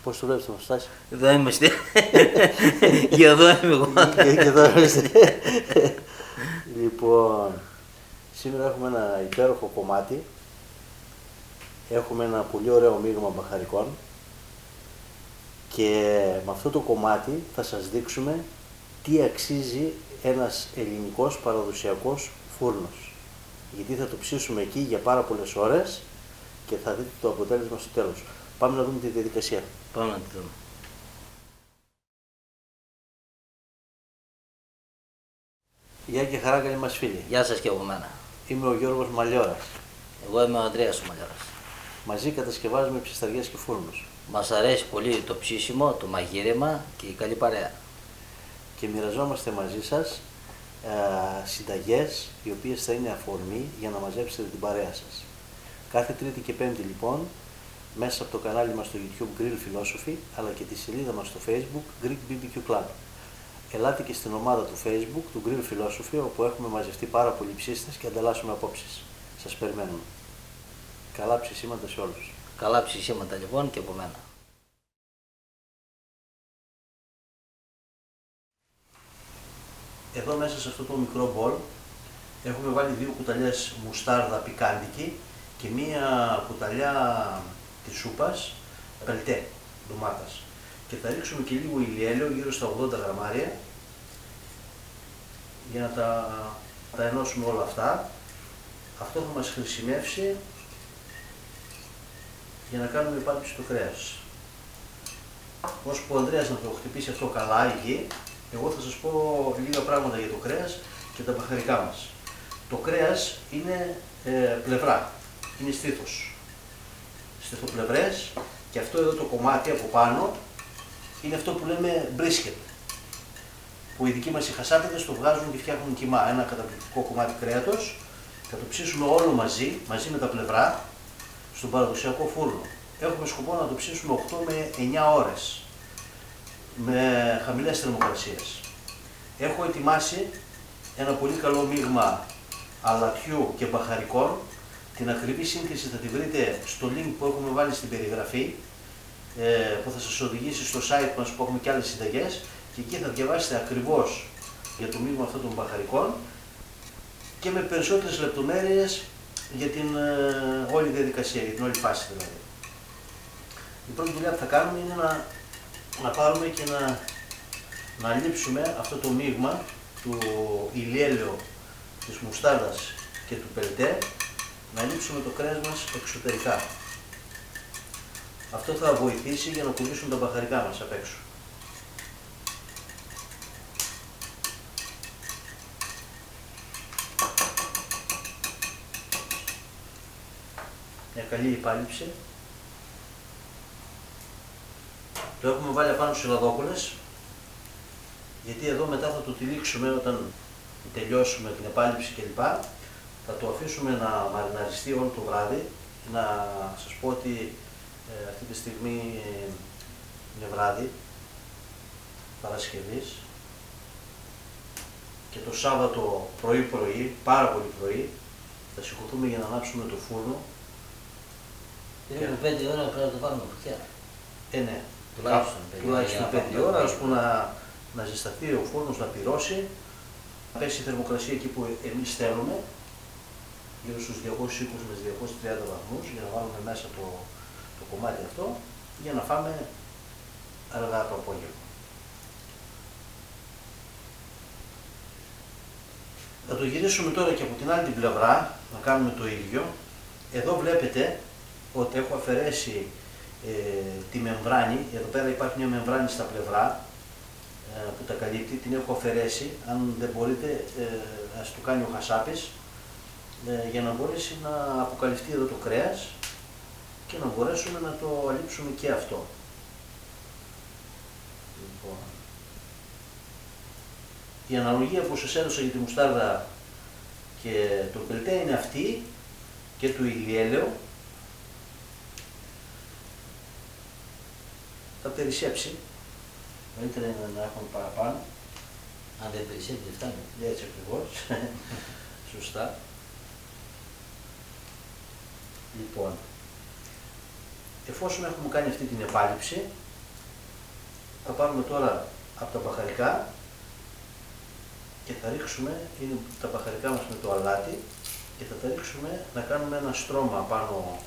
Πώς το βλέπεις το μουστάσι? Εδώ είμαστε. Και εδώ είμαι εγώ. Και εδώ είμαστε. Λοιπόν, σήμερα έχουμε ένα υπέροχο κομμάτι. Έχουμε ένα πολύ ωραίο μείγμα μπαχαρικών. Και με αυτό το κομμάτι θα σας δείξουμε τι αξίζει ένας ελληνικός παραδοσιακός φούρνος. Γιατί θα το ψήσουμε εκεί για πάρα πολλές ώρες και θα δείτε το αποτέλεσμα στο τέλος. Πάμε να δούμε τη διαδικασία. Πάμε να τη δούμε. Γεια και χαρά, καλή μας φίλη. Γεια σας και από μένα. Είμαι ο Γιώργος Μαλιώρας. Εγώ είμαι ο Ανδρέας Μαλιώρας. Μαζί κατασκευάζουμε ψισταριές και φούρνους. Μας αρέσει πολύ το ψήσιμο, το μαγείρεμα και η καλή παρέα. Και μοιραζόμαστε μαζί σας συνταγές οι οποίες θα είναι αφορμή για να μαζέψετε την παρέα σας. Κάθε Τρίτη και Πέμπτη λοιπόν, μέσα από το κανάλι μας στο YouTube Grill Philosophy, αλλά και τη σελίδα μας στο Facebook Greek BBQ Club. Ελάτε και στην ομάδα του Facebook του Grill Philosophy, όπου έχουμε μαζευτεί πάρα πολλοί ψήστες και ανταλλάσσουμε απόψεις. Σας περιμένουμε. Καλά ψησίματα σε όλους. Καλά ψησίματα λοιπόν και από μένα. Εδώ μέσα σε αυτό το μικρό μπολ έχουμε βάλει 2 κουταλιές μουστάρδα πικάντικη και 1 κουταλιά της σούπας πελτέ ντομάτας. Και θα ρίξουμε και λίγο ηλιέλαιο, γύρω στα 80 γραμμάρια, για να τα ενώσουμε όλα αυτά. Αυτό θα μας χρησιμεύσει για να κάνουμε πάλιψη στο κρέας. Ώσπου ο Ανδρέας να το χτυπήσει αυτό καλά εκεί, εγώ θα σας πω λίγα πράγματα για το κρέας και τα μπαχαρικά μας. Το κρέας είναι πλευρά, είναι στήθος. Στιθοπλευρές, και αυτό εδώ το κομμάτι από πάνω είναι αυτό που λέμε brisket, που οι δικοί μας οι χασάπιδες το βγάζουν και φτιάχνουν κιμά. Ένα καταπληκτικό κομμάτι κρέατος. Θα το ψήσουμε όλο μαζί με τα πλευρά, στον παραδοσιακό φούρνο. Έχουμε σκοπό να το ψήσουμε 8 με 9 ώρες, με χαμηλές θερμοκρασίες. Έχω ετοιμάσει ένα πολύ καλό μείγμα αλατιού και μπαχαρικών. Την ακριβή σύνθεση θα τη βρείτε στο link που έχουμε βάλει στην περιγραφή, που θα σας οδηγήσει στο site μας που έχουμε και άλλες συνταγές, και εκεί θα διαβάσετε ακριβώς για το μείγμα αυτών των μπαχαρικών και με περισσότερες λεπτομέρειες για την όλη διαδικασία, για την όλη φάση δηλαδή. Η πρώτη δουλειά που θα κάνουμε είναι να πάρουμε και να λείψουμε αυτό το μείγμα του ηλιέλαιο, της μουστάρδας και του πελτέ, να λείψουμε το κρέας μας εξωτερικά. Αυτό θα βοηθήσει για να κολλήσουν τα μπαχαρικά μας απ' έξω. Μια καλή υπάλειψη. Το έχουμε βάλει απάνω στους ελαδόκολλες, γιατί εδώ μετά θα το τυλίξουμε όταν τελειώσουμε την επάλειψη κλπ. Θα το αφήσουμε να μαριναριστεί όλο το βράδυ. Να σας πω ότι αυτή τη στιγμή είναι βράδυ Παρασκευής και το Σάββατο πρωί, πάρα πολύ πρωί, θα σηκωθούμε για να ανάψουμε το φούρνο. Περίπου 5 ώρα πρέπει να το βάλουμε φωτιά. Ναι. Τουλάχιστον 5 ώρα, ώσπου να ζεσταθεί ο φούρνος, να πυρώσει, να πέσει η θερμοκρασία εκεί που εμείς θέλουμε, γύρω στους 220 με 230 βαθμούς, για να βάλουμε μέσα το κομμάτι αυτό, για να φάμε αργά το απόγευμα. Θα το γυρίσουμε τώρα και από την άλλη την πλευρά, να κάνουμε το ίδιο. Εδώ βλέπετε ότι έχω αφαιρέσει τη μεμβράνη. Εδώ πέρα υπάρχει μια μεμβράνη στα πλευρά που τα καλύπτει, την έχω αφαιρέσει. Αν δεν μπορείτε, ας το κάνει ο χασάπης, για να μπορέσει να αποκαλυφθεί εδώ το κρέας και να μπορέσουμε να το αλείψουμε και αυτό. Λοιπόν, η αναλογία που σας έδωσα για τη μουστάρδα και το πελτέ είναι αυτή, και του ηλιέλαιο. Θα περισσέψει. Καλύτερα είναι να έχουμε παραπάνω. Αν δεν περισσέψει, δεν φτάνει. Έτσι ακριβώς. Σωστά. Λοιπόν, εφόσον έχουμε κάνει αυτή την επάλειψη, θα πάρουμε τώρα από τα μπαχαρικά και θα ρίξουμε, είναι τα μπαχαρικά μας με το αλάτι, και θα τα ρίξουμε να κάνουμε ένα στρώμα πάνω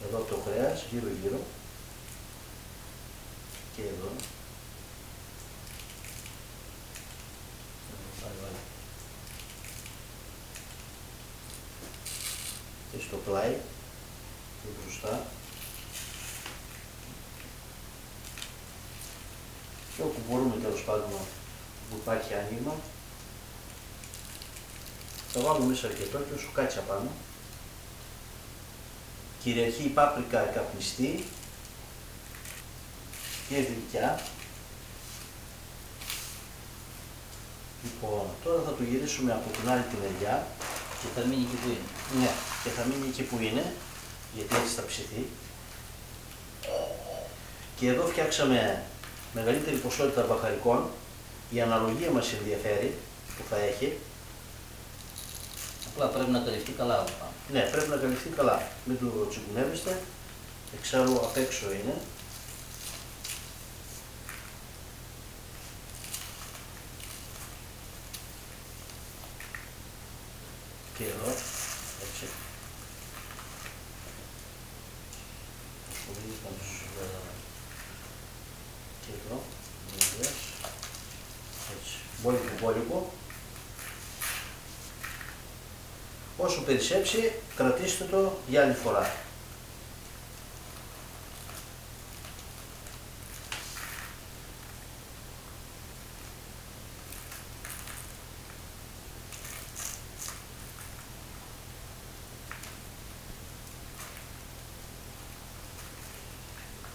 εδώ από το κρέας, γύρω γύρω και εδώ. Και στο πλάι και μπροστά. Και όπου μπορούμε τέλος πάντων που υπάρχει άνοιγμα, θα βάλουμε μέσα αρκετό και όσο κάτσει απάνω. Κυριαρχεί η πάπρικα καπνιστή και γλυκιά. Λοιπόν, τώρα θα το γυρίσουμε από την άλλη τη μεριά. Και θα μείνει εκεί που είναι. Ναι, και θα μείνει εκεί που είναι, γιατί έτσι θα ψηθεί. Και εδώ φτιάξαμε μεγαλύτερη ποσότητα μπαχαρικών. Η αναλογία μας ενδιαφέρει που θα έχει. Απλά πρέπει να καλυφθεί καλά από πάνω. Ναι, πρέπει να καλυφθεί καλά. Μην το τσιγκουνεύεστε, εξάλλου απ' έξω είναι. Και εδώ, έτσι. Και εδώ, έτσι, μπόλικο. Όσο περισσέψει, κρατήστε το για άλλη φορά.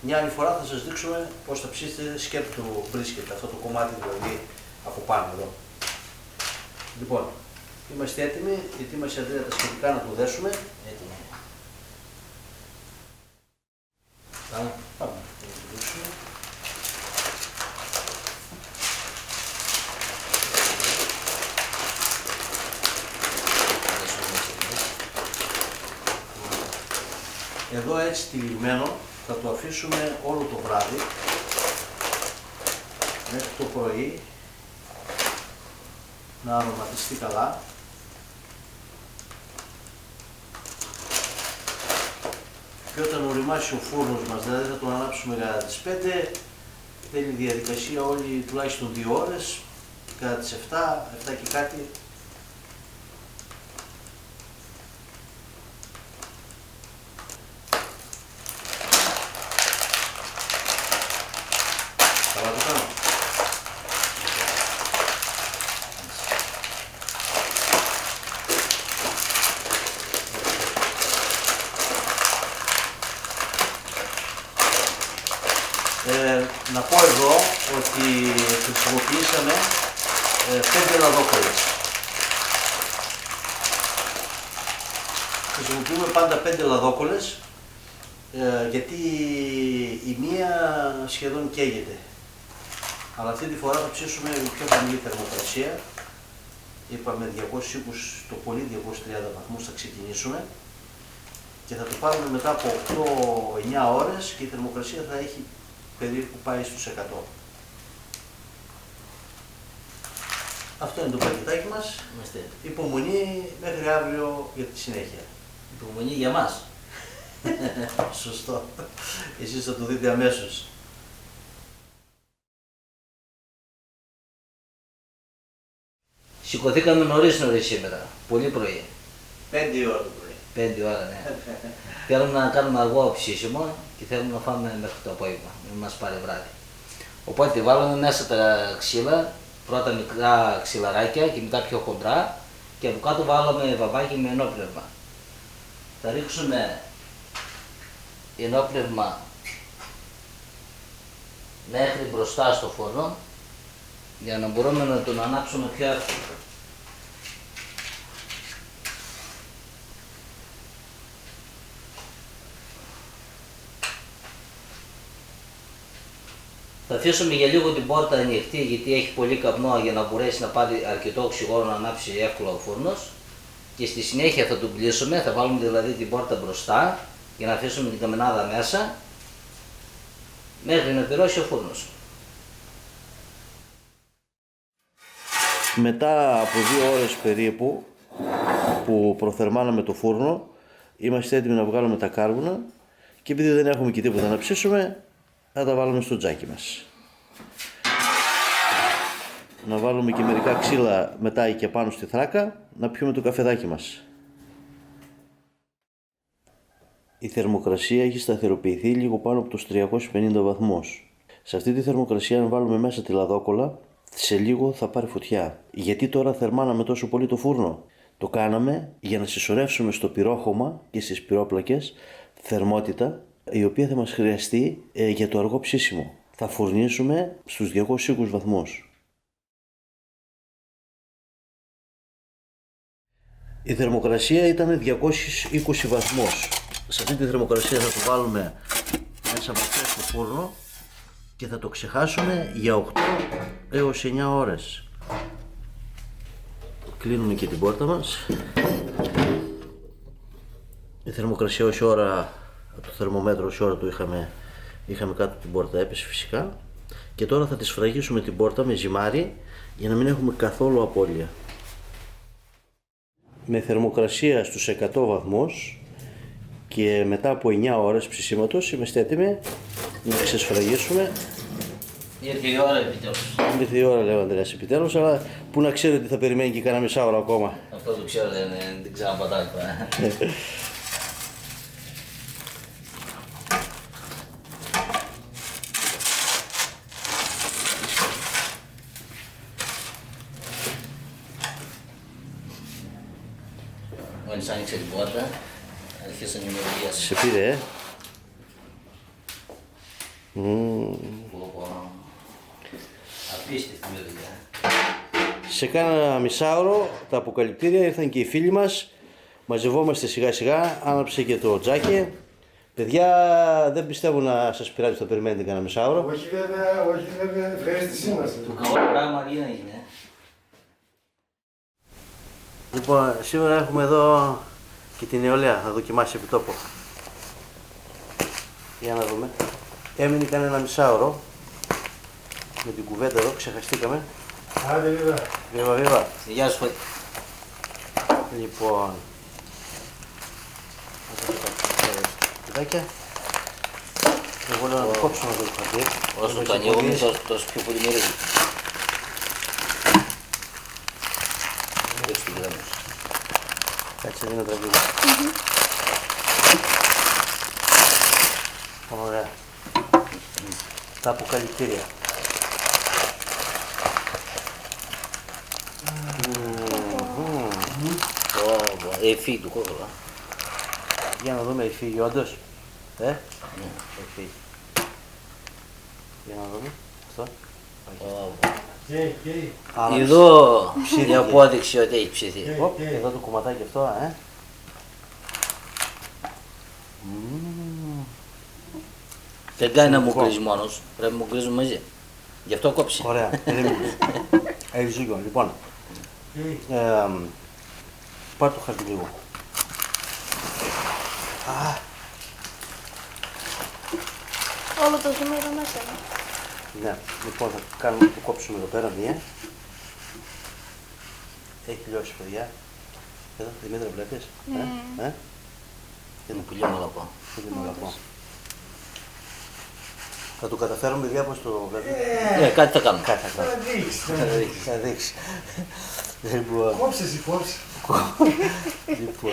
Μια άλλη φορά θα σας δείξουμε πώς θα ψήσετε σκέτο το μπρίσκετ, αυτό το κομμάτι δηλαδή από πάνω εδώ. Λοιπόν, είμαστε έτοιμοι, ετοίμασε Ανδρέα τα σχετικά να το δέσουμε. Έτοιμο. Πάμε να το δείξουμε. Εδώ έτσι τυλιγμένο θα το αφήσουμε όλο το βράδυ μέχρι το πρωί να αρωματιστεί καλά. Και όταν οριμάσει ο φούρνος μας, δηλαδή θα τον ανάψουμε κατά τις 5, θέλει διαδικασία όλη τουλάχιστον 2 ώρες, κατά τις 7 και κάτι. Καλά το κάνω. Να πω εδώ ότι χρησιμοποιήσαμε 5 λαδόκολες. Χρησιμοποιούμε πάντα 5 λαδόκολες γιατί η μία σχεδόν καίγεται. Αλλά αυτή τη φορά θα ψήσουμε με πιο χαμηλή θερμοκρασία. Είπαμε 220, το πολύ 230 βαθμούς θα ξεκινήσουμε. Και θα το πάρουμε μετά από 8-9 ώρες και η θερμοκρασία θα έχει περίπου πάει στους 100. Αυτό είναι το πακετάκι μας. Είμαστε. Υπομονή μέχρι αύριο για τη συνέχεια. Υπομονή για μας. Σωστό. Εσείς θα το δείτε αμέσως. Σηκωθήκαμε νωρίς σήμερα. Πολύ πρωί. 5 η ώρα το πρωί. 5 ώρα, ναι. Θέλουμε να κάνουμε αργό ψήσιμο και θέλουμε να φάμε μέχρι το απόγευμα. Μην μας πάρει βράδυ. Οπότε βάλαμε μέσα τα ξύλα, πρώτα μικρά ξυλαράκια και μετά πιο χοντρά και από κάτω βάλαμε βαβάκι με ενόπνευμα. Θα ρίξουμε ενόπνευμα μέχρι μπροστά στο φούρνο για να μπορούμε να τον ανάψουμε πιο εύκολα. Θα αφήσουμε για λίγο την πόρτα ανοιχτή γιατί έχει πολύ καπνό για να μπορέσει να πάρει αρκετό οξυγόνο να ανάψει εύκολα ο φούρνος και στη συνέχεια θα τον κλείσουμε, θα βάλουμε δηλαδή την πόρτα μπροστά για να αφήσουμε την καμενάδα μέσα μέχρι να πυρώσει ο φούρνος. Μετά από 2 ώρες περίπου που προθερμάναμε το φούρνο, είμαστε έτοιμοι να βγάλουμε τα κάρβουνα και επειδή δεν έχουμε και τίποτα να ψήσουμε, θα τα βάλουμε στο τζάκι μας. Να βάλουμε και μερικά ξύλα μετά και πάνω στη θράκα, να πιούμε το καφεδάκι μας. Η θερμοκρασία έχει σταθεροποιηθεί λίγο πάνω από τους 350 βαθμούς. Σε αυτή τη θερμοκρασία, αν βάλουμε μέσα τη λαδόκολλα, σε λίγο θα πάρει φωτιά. Γιατί τώρα θερμάναμε τόσο πολύ το φούρνο? Το κάναμε για να συσσωρεύσουμε στο πυρόχωμα και στις πυρόπλακες θερμότητα, η οποία θα μας χρειαστεί για το αργό ψήσιμο. Θα φουρνίσουμε στους 220 βαθμούς. Η θερμοκρασία ήταν 220 βαθμούς. Σε αυτή τη θερμοκρασία θα το βάλουμε μέσα στο φούρνο και θα το ξεχάσουμε για 8 έως 9 ώρες. Κλείνουμε και την πόρτα μας. Η θερμοκρασία όση ώρα, το θερμομέτρο όση ώρα του είχαμε κάτω την πόρτα έπεσε φυσικά. Και τώρα θα τη σφραγίσουμε την πόρτα με ζυμάρι για να μην έχουμε καθόλου απώλεια. Με θερμοκρασία στους 100 βαθμούς και μετά από 9 ώρες ψησίματος είμαστε έτοιμοι να ξεσφραγίσουμε. Ήρθε η ώρα επιτέλους. Ήρθε η ώρα, λέει ο Ανδρέας, επιτέλους, αλλά που να ξέρει ότι θα περιμένει και κανένα μισάωρο ακόμα. Αυτό το ξέρω, δεν ξαναπατάει τώρα. Μόλις άνοιξε την πόρτα, αρχίσαν οι μυρωδιές. Σε πήρε, Απίστευτη μυρωδιά. Σε κάνα μισάωρο τα αποκαλυπτήρια ήρθαν και οι φίλοι μας. Μαζευόμαστε σιγά σιγά, άναψε και το τζάκι. Παιδιά, δεν πιστεύω να σας πειράζει ότι θα περιμένετε κανένα μισάωρο. Όχι βέβαια, ευχαριστησή μας. Το καλό πράγμα τι είναι. Λοιπόν, σήμερα έχουμε εδώ και την νεολαία, θα δοκιμάσει επί τόπου. Για να δούμε. Έμεινε κανένα μισάωρο. Με την κουβέντα εδώ, ξεχαστήκαμε. Άντε βέβαια. Βίβα, βίβα. Γεια σου, Φώτη. Λοιπόν, θα τα παιδάκια. Εγώ λέω να το κόψουμε αυτό το χαρτί. Όσο το ανοίγουμε, τόσο πιο πολύ μυρίζει. Έτσι την γραμμή. Κάτσε, δεν είναι τραγούδι. Ωραία. Τα αποκαλυπτήρια. Εφή του κόκκολα. Για να δούμε, έχει φύγει όντως. Έχει φύγει. Για να δούμε. Αυτό. Καίει. Εδώ η απόδειξη ότι έχει ψηθεί. Εδώ το κομματάκι αυτό, Δεν κάνει να μου κλείσει μόνος, πρέπει να μου κλείσουν μαζί. Γι' αυτό κόψει. Ωραία, έχεις δίκιο. Λοιπόν, πάρ' το χαρτί λίγο. Όλο το ζύμι εδώ μέσα είναι. Ναι, λοιπόν θα το κόψουμε εδώ πέρα μία. Έχει λιώσει, παιδιά. Εδώ, Δημήτρη, βλέπεις. Είναι πολύ μαλακό. Πολύ μαλακό. Θα το καταφέρουμε, παιδιά, πώς το βλέπετε. Ναι, κάτι θα κάνουμε. Κάτι θα Θα κάνουμε. δείξει. Θα δείξει. Λοιπόν, Κόψε εσύ, κόψε. λοιπόν,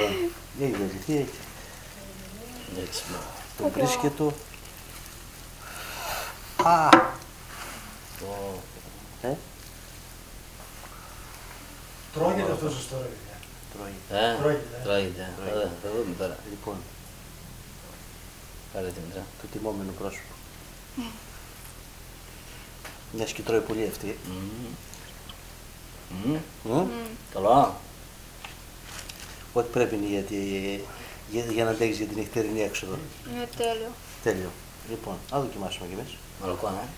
έγινε, τι έχει. Έτσι. Το μπρίσκετο. Τρώγεται αυτό σωστό ρε παιδιά. Τρώγεται. Τρώγεται. Θα δούμε τώρα. Λοιπόν, Πάρε τη μητρά. το τιμόμενο πρόσωπο. Μιας και τρώει πολύ αυτή. Καλά. Ό,τι πρέπει είναι για να αντέξεις για την νυχτερινή έξοδο. Είναι τέλειο. Τέλειο. Λοιπόν, να δοκιμάσουμε κι εμείς. Μαλακό,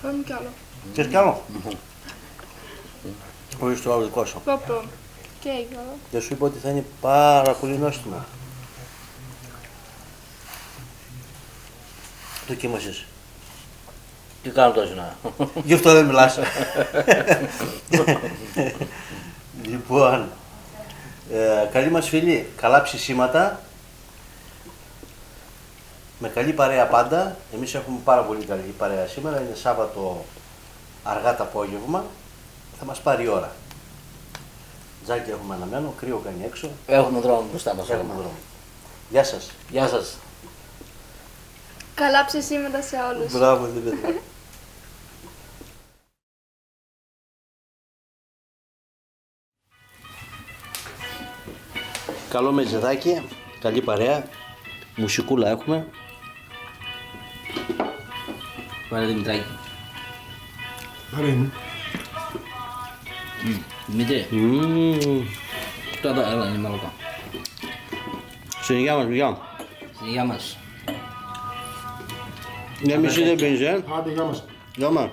Πάμε κι άλλο. Θες κι άλλο? Χωρίς το άλλο δικό σου. Πόπο. Και άλλο. Δεν σου είπα ότι θα είναι πάρα πολύ νόστιμο. Δοκίμασες. Τι κάνω τόσο να. Γι' αυτό δεν μιλάς. Λοιπόν, καλή μας φίλη, καλά ψησίματα. Με καλή παρέα πάντα. Εμείς έχουμε πάρα πολύ καλή παρέα σήμερα. Είναι Σάββατο αργά το απόγευμα. Θα μας πάρει η ώρα. Τζάκι έχουμε αναμένο, κρύο κάνει έξω. Έχουμε δρόμο μπροστά μας. Έχουμε δρόμο. Γεια σας. Γεια σας. Καλά ψησίματα σε όλους. Μπράβο, Δημήτρη. Καλό μεζεδάκι, καλή παρέα, μουσικούλα έχουμε. Πάρε Δημητράκη. Άρα είναι. Δημήτρη, τώρα έλα είναι μαλακά. Στην υγεία μας, γεια. Στην υγεία μας. Ναι, μισή δεν πίνεις, Άντε, γεια μας. Γεια μας.